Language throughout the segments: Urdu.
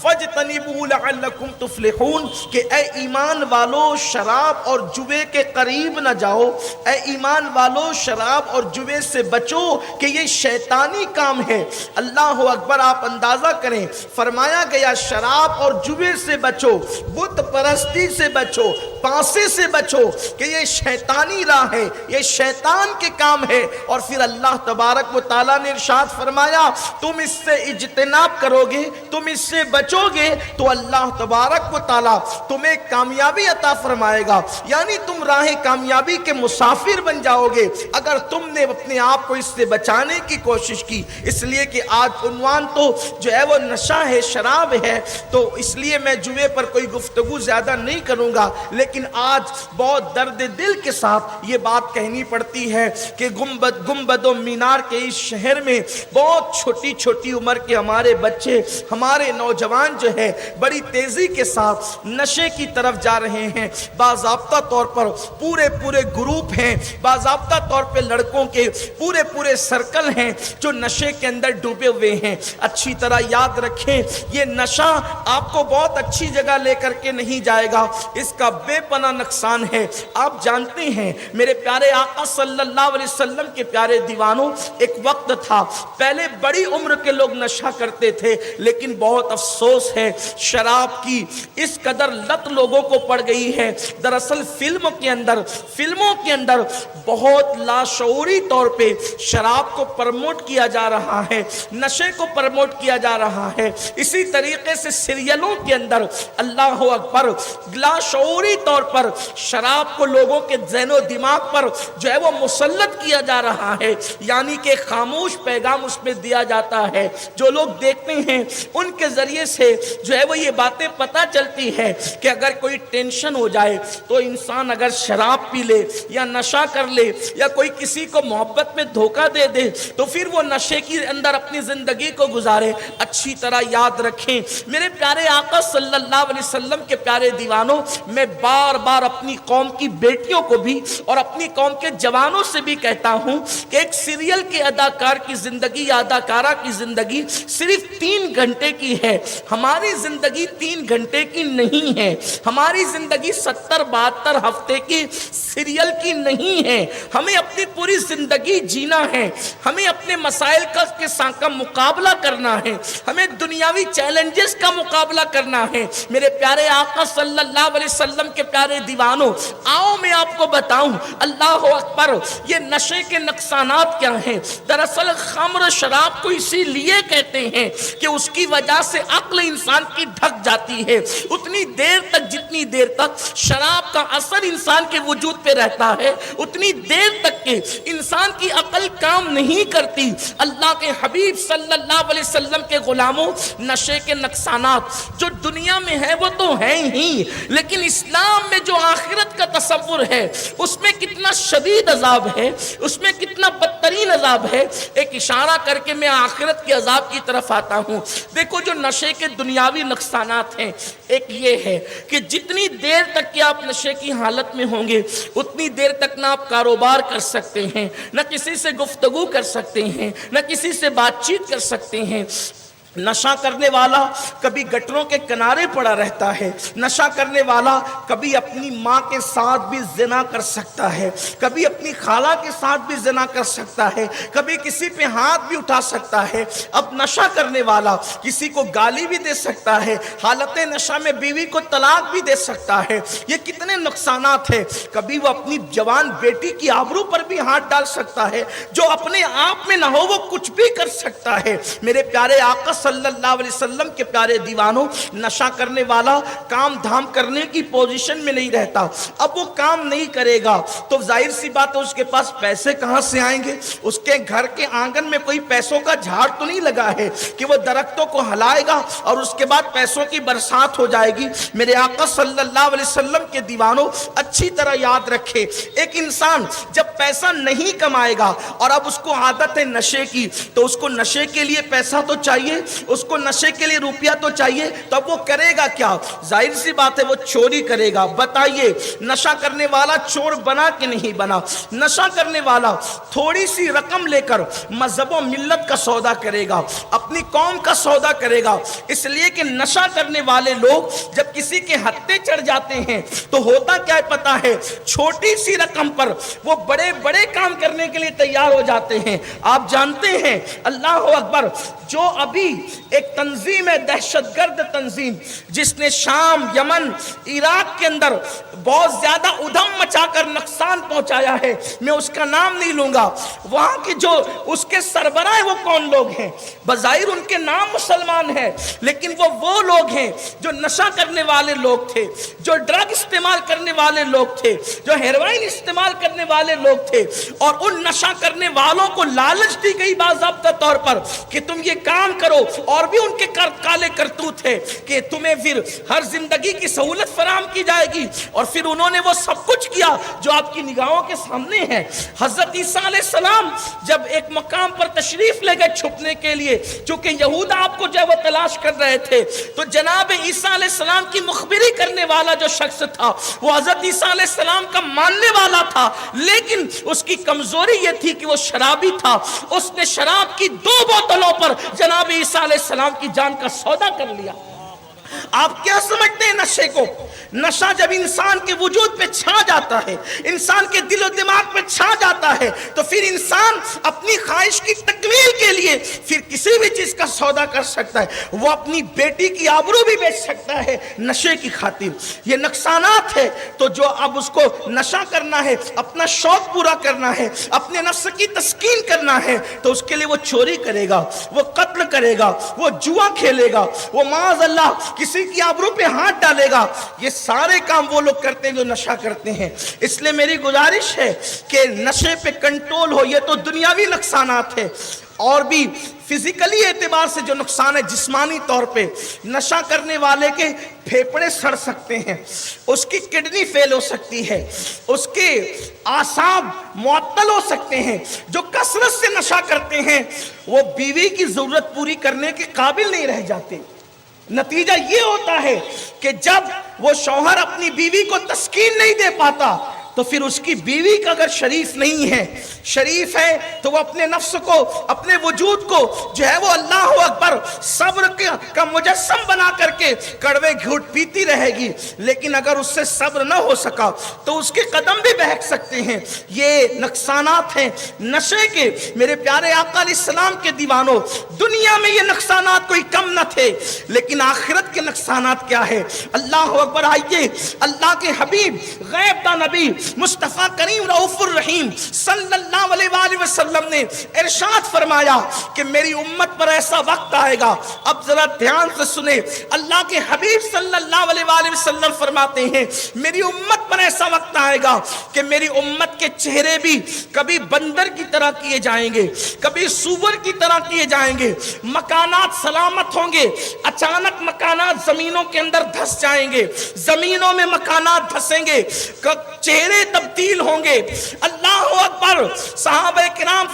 فَاجْتَنِبُوا لَعَلَّكُمْ تُفْلِحُونَ کہ اے ایمان والو شراب اور جوے کے قریب نہ جاؤ، اے ایمان والو شراب اور جوے سے بچو کہ یہ شیطانی کام ہے۔ اللہ اکبر، آپ اندازہ کریں، فرمایا گیا شراب اور جوے سے بچو، بت پرستی سے بچو، پانسے سے بچو کہ یہ شیطانی راہ ہے، یہ شیطان کے کام ہے۔ اور پھر اللہ تبارک و تعالیٰ نے ارشاد فرمایا تم اس سے اجتناب کرو گے، تم اس سے بچو گے تو اللہ تبارک و تعالیٰ تمہیں کامیابی عطا فرمائے گا، یعنی تم راہ کامیابی کے مسافر بن جاؤ گے اگر تم نے اپنے آپ کو اس سے بچانے کی کوشش کی۔ اس لیے کہ آج عنوان تو جو ہے وہ نشہ ہے، شراب ہے، تو اس لیے میں جوے پر کوئی گفتگو زیادہ نہیں کروں گا، لیکن آج بہت درد دل کے ساتھ یہ بات کہنی پڑتی ہے کہ گنبد و مینار کے اس شہر میں بہت چھوٹی چھوٹی عمر کے ہمارے بچے، ہمارے نوجوان جو ہے بڑی تیزی کے ساتھ نشے کی طرف جا رہے ہیں۔ باضابطہ طور پر پورے گروپ ہیں، باضابطہ طور پہ لڑکوں کے پورے سرکل ہیں جو نشے کے اندر ڈوبے ہوئے ہیں۔ اچھی طرح یاد رکھیں یہ نشہ آپ کو بہت اچھی جگہ لے کر کے نہیں جائے گا، اس کا بے پناہ نقصان ہے۔ آپ جانتے ہیں میرے پیارے آقا صلی اللہ علیہ وسلم کے پیارے دیوانوں، ایک وقت تھا پہلے بڑی عمر کے لوگ نشہ کرتے تھے، لیکن بہت افسوس ہے شراب کی اس قدر لت لوگوں کو پڑ گئی ہے۔ دراصل فلموں کے اندر بہت لاشعوری طور پہ شراب کو پرموٹ کیا جا رہا ہے، نشے کو پرموٹ کیا جا رہا ہے۔ اسی طریقے سے سیریلوں کے اندر اللہ اکبر لاشعوری طور پر شراب کو لوگوں کے ذہن و دماغ پر جو ہے وہ مسلط کیا جا رہا ہے، یعنی کہ خاموش پیغام اس میں دیا جاتا ہے۔ جو لوگ دیکھتے ہیں ان کے ذریعے سے جو ہے وہ یہ باتیں پتہ چلتی ہے کہ اگر کوئی ٹینشن ہو جائے تو انسان اگر شراب پی لے یا نشہ کر لے یا کوئی کسی کو محبت میں دھوکہ دے دے تو پھر وہ نشے کے اندر اپنی زندگی کو گزارے۔ اچھی طرح یاد رکھیں میرے پیارے آقا صلی اللہ علیہ وسلم کے پیارے دیوانوں، میں بار بار اپنی قوم کی بیٹیوں کو بھی اور اپنی قوم کے جوانوں سے بھی کہتا ہوں کہ ایک سیریل کے اداکار کی زندگی یا اداکارہ کی زندگی صرف 3 گھنٹے کی ہے، ہماری زندگی 3 گھنٹے کی نہیں ہے، ہماری زندگی 70-72 ہفتے کی سیریل کی نہیں ہے۔ ہمیں اپنی پوری زندگی جینا ہے، ہمیں اپنے مسائل کا مقابلہ کرنا ہے، ہمیں دنیاوی چیلنجز کا مقابلہ کرنا ہے۔ میرے پیارے آقا صلی اللہ علیہ وسلم کے پیارے دیوانوں، آؤ میں آپ کو بتاؤں اللہ اکبر یہ نشے کے نقصانات کیا ہیں۔ دراصل خمر شراب کو اسی لیے کہتے ہیں کہ اس کی وجہ سے عقل انسان کی ڈھک جاتی ہے۔ اتنی دیر تک جتنی دیر تک شراب کا اثر انسان کے وجود پہ رہتا ہے اتنی دیر تک کہ انسان کی عقل کام نہیں کرتی۔ اللہ کے حبیب صلی اللہ علیہ وسلم کے غلاموں، نشے کے نقصانات جو دنیا میں ہے وہ تو ہیں ہی، لیکن اسلام میں جو آخرت کا تصور ہے اس میں کتنا شدید عذاب ہے، اس میں کتنا بدترین عذاب ہے۔ ایک اشارہ کر کے میں آخرت کے عذاب کی طرف آتا ہوں۔ دیکھو جو نشے کے دنیاوی نقصانات ہیں، ایک یہ ہے کہ جتنی دیر تک کہ آپ نشے کی حالت میں ہوں گے اتنی دیر تک نہ آپ کاروبار کر سکتے ہیں، نہ کسی سے گفتگو کر سکتے ہیں، نہ کسی سے بات چیت کر سکتے ہیں۔ نشہ کرنے والا کبھی گٹروں کے کنارے پڑا رہتا ہے، نشہ کرنے والا کبھی اپنی ماں کے ساتھ بھی زنا کر سکتا ہے، کبھی اپنی خالہ کے ساتھ بھی زنا کر سکتا ہے، کبھی کسی پہ ہاتھ بھی اٹھا سکتا ہے۔ اب نشہ کرنے والا کسی کو گالی بھی دے سکتا ہے، حالت نشہ میں بیوی کو طلاق بھی دے سکتا ہے۔ یہ کتنے نقصانات ہیں۔ کبھی وہ اپنی جوان بیٹی کی آبرو پر بھی ہاتھ ڈال سکتا ہے، جو اپنے آپ میں نہ ہو وہ کچھ بھی کر سکتا ہے۔ میرے پیارے آقا صلی اللہ علیہ وسلم کے پیارے دیوانوں، نشہ کرنے والا کام دھام کرنے کی پوزیشن میں نہیں رہتا۔ اب وہ کام نہیں کرے گا تو ظاہر سی بات ہے اس کے پاس پیسے کہاں سے آئیں گے؟ اس کے گھر کے آنگن میں کوئی پیسوں کا جھاڑ تو نہیں لگا ہے کہ وہ درختوں کو ہلائے گا اور اس کے بعد پیسوں کی برسات ہو جائے گی۔ میرے آقا صلی اللہ علیہ وسلم کے دیوانوں، اچھی طرح یاد رکھے، ایک انسان جب پیسہ نہیں کمائے گا اور اب اس کو عادت ہے نشے کی، تو اس کو نشے کے لیے پیسہ تو چاہیے، اس کو نشے کے لیے روپیہ تو چاہیے، تو اب وہ کرے گا کیا؟ ظاہر سی بات ہے وہ چوری کرے گا۔ بتائیے نشہ کرنے والا چور بنا کہ نہیں بنا؟ نشہ کرنے والا تھوڑی سی رقم لے کر مذہب و ملت کا سودا کرے گا، اپنی قوم کا سودا کرے گا، اس لیے کہ نشہ کرنے والے لوگ جب کسی کے ہتھے چڑھ جاتے ہیں تو ہوتا کیا ہے پتا ہے؟ چھوٹی سی رقم پر وہ بڑے بڑے کام کرنے کے لیے تیار ہو جاتے ہیں۔ آپ جانتے ہیں، اللہ اکبر، جو ابھی ایک تنظیم ہے، دہشت گرد تنظیم، جس نے شام، یمن، عراق کے اندر بہت زیادہ ادھم مچا کر نقصان پہنچایا ہے، میں اس کا نام نہیں لوں گا، وہاں کی جو اس کے سربراہ وہ کون لوگ ہیں؟ بظاہر ان کے نام مسلمان ہیں، لیکن وہ لوگ ہیں جو نشہ کرنے والے لوگ تھے، جو ڈرگ استعمال کرنے والے لوگ تھے، جو ہیروئن استعمال کرنے والے لوگ تھے، اور ان نشہ کرنے والوں کو لالچ دی گئی باضابطہ طور پر کہ تم یہ کام کرو، اور بھی ان کے کالے کرتوت ہے کہ تمہیں پھر ہر زندگی کی سہولت فراہم کی جائے گی، اور پھر انہوں نے وہ سب کچھ کیا جو آپ کی نگاہوں کے سامنے ہے۔ حضرت عیسیٰ علیہ السلام جب ایک مقام پر تشریف لے گئے چھپنے کے لیے، چونکہ یہود آپ کو جو ہے وہ تلاش کر رہے تھے، تو جناب عیسیٰ علیہ السلام کی مخبری کرنے والا جو شخص تھا وہ حضرت عیسیٰ علیہ السلام کا ماننے والا تھا، لیکن اس کی کمزوری یہ تھی کہ وہ شرابی تھا۔ اس نے شراب کی 2 بوتلوں پر جناب عیسیٰ علیہ السلام کی جان کا سودا کر لیا۔ آپ کیا سمجھتے ہیں نشے کو؟ نشہ جب انسان کے وجود پہ چھا جاتا ہے، انسان کے دل و دماغ پہ چھا جاتا ہے، تو پھر انسان اپنی خواہش کی تکمیل کے لیے پھر کسی بھی چیز کا سودا کر سکتا ہے۔ وہ اپنی بیٹی کی آبرو بھی بیچ سکتا ہے نشے کی خاطر۔ یہ نقصانات ہے، تو جو اب اس کو نشہ کرنا ہے، اپنا شوق پورا کرنا ہے، اپنے نفس کی تسکین کرنا ہے، تو اس کے لیے وہ چوری کرے گا، وہ قتل کرے گا، وہ جوا کھیلے گا، وہ معاذ اللہ کسی کی آبرو پہ ہاتھ ڈالے گا۔ یہ سارے کام وہ لوگ کرتے ہیں جو نشہ کرتے ہیں۔ اس لیے میری گزارش ہے کہ نشے پہ کنٹرول ہو۔ یہ تو دنیاوی نقصانات ہے، اور بھی فزیکلی اعتبار سے جو نقصان ہے، جسمانی طور پہ نشہ کرنے والے کے پھیپھڑے سڑ سکتے ہیں، اس کی کڈنی فیل ہو سکتی ہے، اس کے اعصاب معطل ہو سکتے ہیں۔ جو کثرت سے نشہ کرتے ہیں وہ بیوی کی ضرورت پوری کرنے کے قابل نہیں رہ جاتے۔ نتیجہ یہ ہوتا ہے کہ جب وہ شوہر اپنی بیوی کو تسکین نہیں دے پاتا، تو پھر اس کی بیوی کا اگر شریف نہیں ہے، شریف ہے، تو وہ اپنے نفس کو، اپنے وجود کو جو ہے وہ اللہ اکبر صبر کا مجسم بنا کر کے کڑوے گھوٹ پیتی رہے گی۔ لیکن اگر اس سے صبر نہ ہو سکا تو اس کے قدم بھی بہک سکتے ہیں۔ یہ نقصانات ہیں نشے کے۔ میرے پیارے آقا علیہ السلام کے دیوانوں، دنیا میں یہ نقصانات کوئی کم نہ تھے، لیکن آخرت کے نقصانات کیا ہے؟ اللہ اکبر۔ آئیے اللہ کے حبیب غیب دا نبی مصطفیٰ کریم رؤوف الرحیم صلی اللہ علیہ وآلہ وسلم نے ارشاد فرمایا کہ میری امت پر ایسا وقت آئے گا۔ اب ذرا دھیان سے سنیں، اللہ کے حبیب صلی اللہ علیہ وآلہ وسلم فرماتے ہیں میری امت پر ایسا وقت آئے گا کہ میری امت کے چہرے بھی کبھی بندر کی طرح کیے جائیں گے، کبھی سور کی طرح کیے جائیں گے، مکانات سلامت ہوں گے، اچانک مکانات زمینوں کے اندر دھس جائیں گے، زمینوں میں مکانات دھسیں گے، چہرے تبدیل ہوں گے۔ اللہ اکبر۔ صحابہ کرام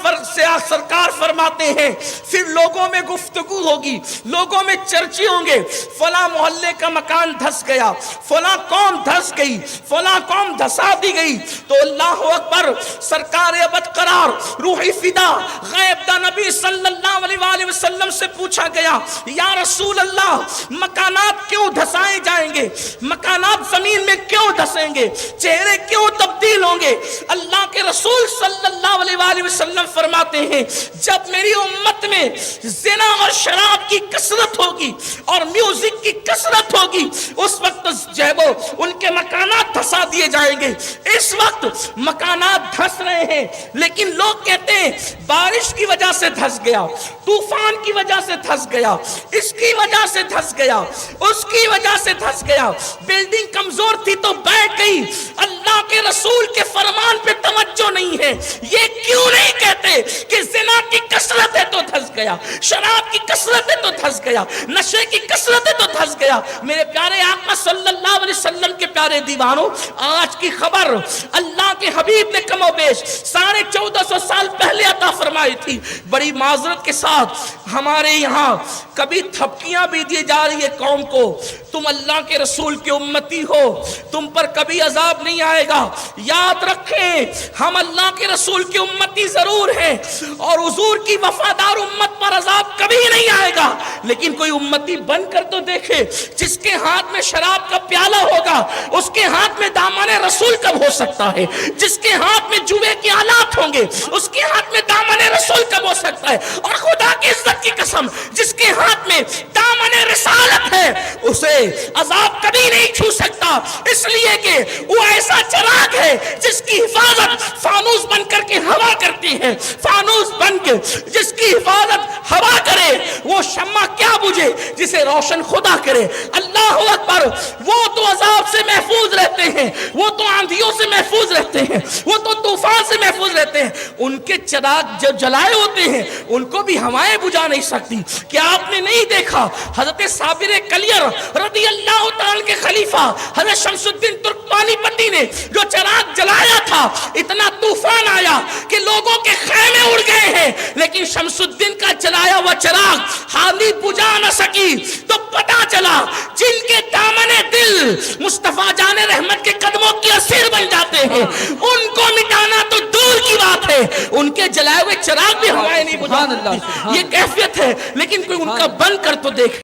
سرکار فرماتے ہیں پھر لوگوں میں گفتگو ہوگی، لوگوں میں چرچے ہوں گے، فلاں محلے کا مکان دھس گیا، فلاں قوم دھس گئی، فلاں قوم دھسا دی گئی، تو اللہ اکبر سرکار ابد قرار روح فدا غیب دا نبی صلی اللہ علیہ وآلہ وسلم سے پوچھا گیا یا رسول اللہ مکانات کیوں دھسائے جائیں گے، مکانات زمین میں کیوں دھسیں گے، چہرے کیوں تبدیل ہوں گے؟ اللہ کے رسول صلی اللہ علیہ وآلہ وسلم فرماتے ہیں جب میری امت میں زنا اور شراب کی کثرت ہوگی اور میوزک کی کثرت ہوگی، اس وقت جو ہے وہ ان کے مکانات دھسا دیے جائیں گے۔ اس وقت مکانات دھس رہے ہیں، لیکن لوگ کہتے ہیں بارش کی وجہ سے دھس گیا، طوفان کی وجہ سے دھس گیا، اس کی وجہ سے دھس گیا، اس کی وجہ سے دھس گیا، بلڈنگ کمزور تھی تو بیٹھ گئی۔ اللہ اللہ کے رسول کے فرمان پہ توجہ نہیں ہے. یہ کیوں نہیں کہتے کہ زنا کی کثرت ہے تو دھس گیا, شراب کی کثرت ہے تو دھس گیا, نشے کی کثرت ہے تو دھس گیا. میرے پیارے آقا صلی اللہ علیہ وسلم کے پیارے دیوانوں, آج کی خبر اللہ کے حبیب نے کم و بیش 1450 سال پہلے عطا فرمائی تھی. بڑی معذرت کے ساتھ ہمارے یہاں کبھی تھپکیاں بھی دی جا رہی ہے قوم کو, تم اللہ کے رسول کے امتی ہو, تم پر کبھی عذاب نہیں آئے گا. یاد رکھیں ہم اللہ کے رسول کی امتی ضرور ہیں اور حضور کی وفادار امت پر عذاب کبھی نہیں آئے گا, لیکن کوئی امتی بن کر تو دیکھے جس کے ہاتھ میں شراب کا پیالہ ہوگا اس کے ہاتھ میں دامن رسول کب ہو سکتا ہے, جس کے ہاتھ میں جوے کے آلات ہوں گے اس کے ہاتھ میں دامن رسول کب ہو سکتا ہے. اور خدا کی عزت کی قسم جس کے ہاتھ میں دامن رسالت ہے اسے عذاب کبھی نہیں چھو سکتا, اس لیے کہ وہ ایسا چراغ ہے جس کی حفاظت فانوس بن کر کے ہوا کرتی ہے. فانوس بن کے جس کی حفاظت ہوا کرے وہ شمع کیا بجھے جسے روشن خدا کرے. اللہ اکبر, وہ تو عذاب سے محفوظ رہتے ہیں, وہ تو آندھیوں سے محفوظ رہتے ہیں, وہ تو طوفان سے محفوظ رہتے ہیں. ان کے چراغ جب جلائے ہوتے ہیں ان کو بھی ہوائیں بجھا نہیں سکتی. کیا آپ نے نہیں دیکھا حضرت صابر کلیر رضی اللہ تعالی کے خلیفہ حضرت شمس الدین ترکمانی پنڈی نے جو چراغ جلایا تھا, اتنا طوفان آیا کہ لوگوں کے خیمے اڑ گئے ہیں, لیکن شمس الدین کا جلایا ہوا چراغ حالی بجھا نہ سکی. تو پتا چلا جن کے دامن دل مصطفیٰ جان رحمت کے قدموں کی اسیر بن جاتے ہیں ان کو مٹانا تو دور کی بات ہے, ان کے جلائے ہوئے چراغ بھی ہوائیں نہیں بجھاتے. یہ کیفیت ہے, لیکن کوئی ان کا بن کر تو دیکھ.